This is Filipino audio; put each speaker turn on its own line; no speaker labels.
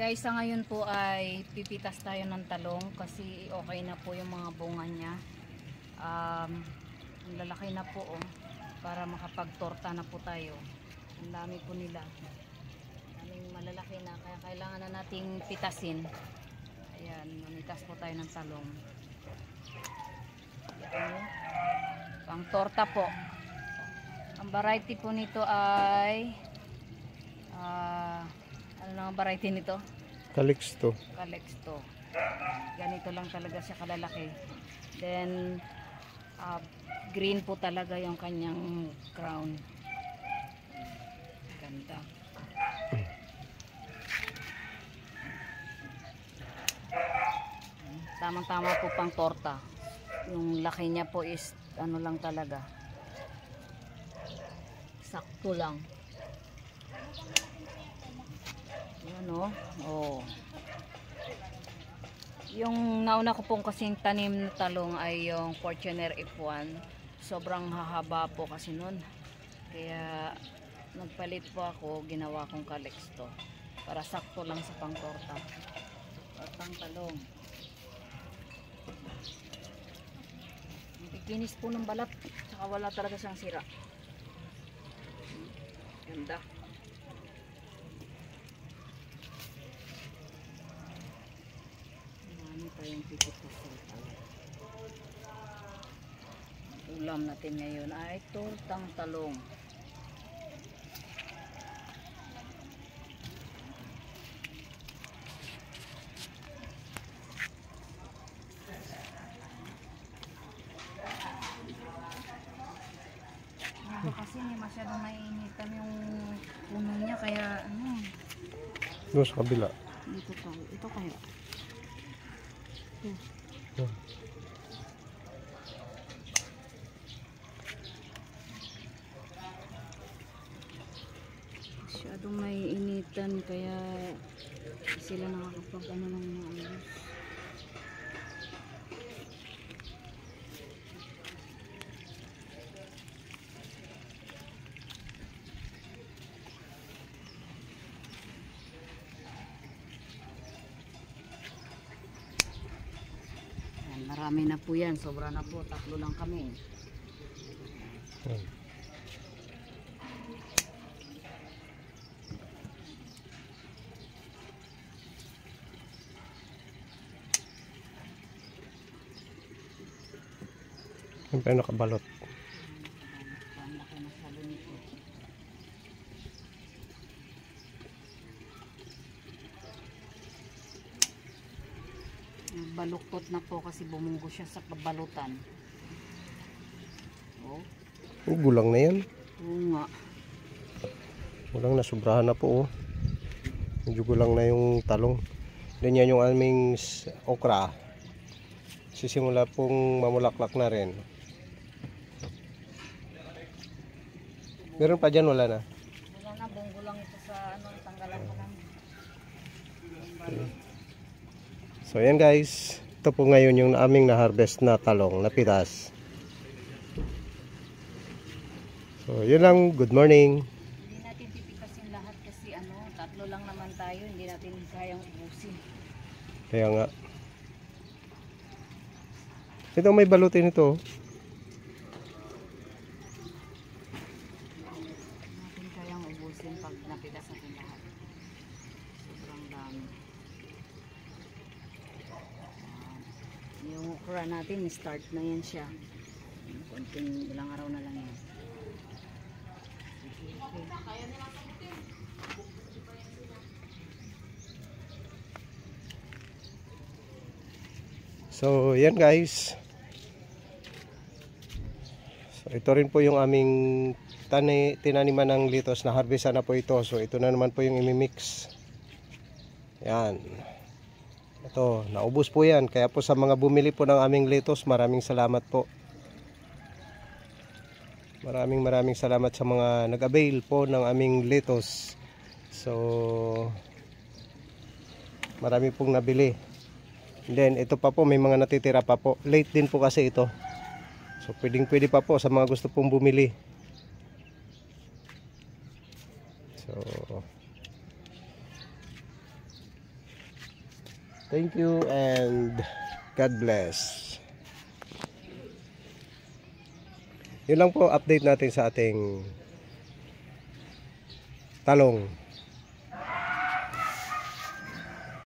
Guys, sa ngayon po ay pipitas tayo ng talong kasi okay na po yung mga bunga niya. Lalaki na po para makapagtorta na po tayo. Ang dami po nila. Daming malalaki na kaya kailangan na nating pitasin. Ayan, mamitas po tayo ng talong. Ayan, pang torta po. Ang variety po nito ay ano ang variety nito?
Calixto.
Calixto. Ganito lang talaga siya kalalaki. Then green po talaga yung kanyang crown. Ganda. Tamang-tama po pang torta. Yung laki niya po is ano lang talaga. Sakto lang. Yan oh. Yung nauna ko pong kasing tanim na talong ay yung Fortuner F1. Sobrang hahaba po kasi nun. Kaya nagpalit po ako, ginawa kong Calixto. Para sakto lang sa pangtorta. Tortang talong. Kinis po ng balat. Saka wala talaga siyang sira. Ganda. Tayong pipitas ng talong. Ulam natin ngayon ay tortang talong. Kasi hindi masyadong naiinitan yung puno niya kaya ano.
Doon sa kabila.
Dito to. Ito kaya. Masyadong may initan kaya sila nakakapag ano lang maayos. Marami na po yan, sobra na po, 3 lang kami.
Yung pa nakabalot. Baluktot na po kasi bumunggo siya sa pabalutan. Oh. Gulang na yan.
Oo nga.
Gulang na, sobrahan na po. Medyo gulang na yung talong. Then yan yung aming okra. Sisimula pong mamulaklak na rin. Meron pa dyan, wala na?
Wala na, bunggo lang ito sa ano, tanggalan ko lang.
Okay. So yan guys, ito po ngayon yung aming na-harvest na talong, napitas. So yun lang, good morning.
Hindi natin pipitasin lahat kasi ano, 3 lang naman tayo, hindi natin kayang ubusin.
Kaya nga. Ito may balutin ito.
Hindi natin kayang ubusin pag napitas natin lahat. Sobrang dami. Yung okra natin, start na yan siya. Konting ilang araw na lang yan.
So yan guys. So ito rin po yung aming tinaniman ng litos na harvestan na po ito. So ito na naman po yung imimix. Yan. Ito, naubos po yan. Kaya po sa mga bumili po ng aming litos, maraming salamat po. Maraming salamat sa mga nag-avail po ng aming litos. So marami pong nabili. And then ito pa po, may mga natitira pa po. Late din po kasi ito. So pwede pa po sa mga gusto pong bumili. So Thank you and God bless. Yun lang po update natin sa ating talong.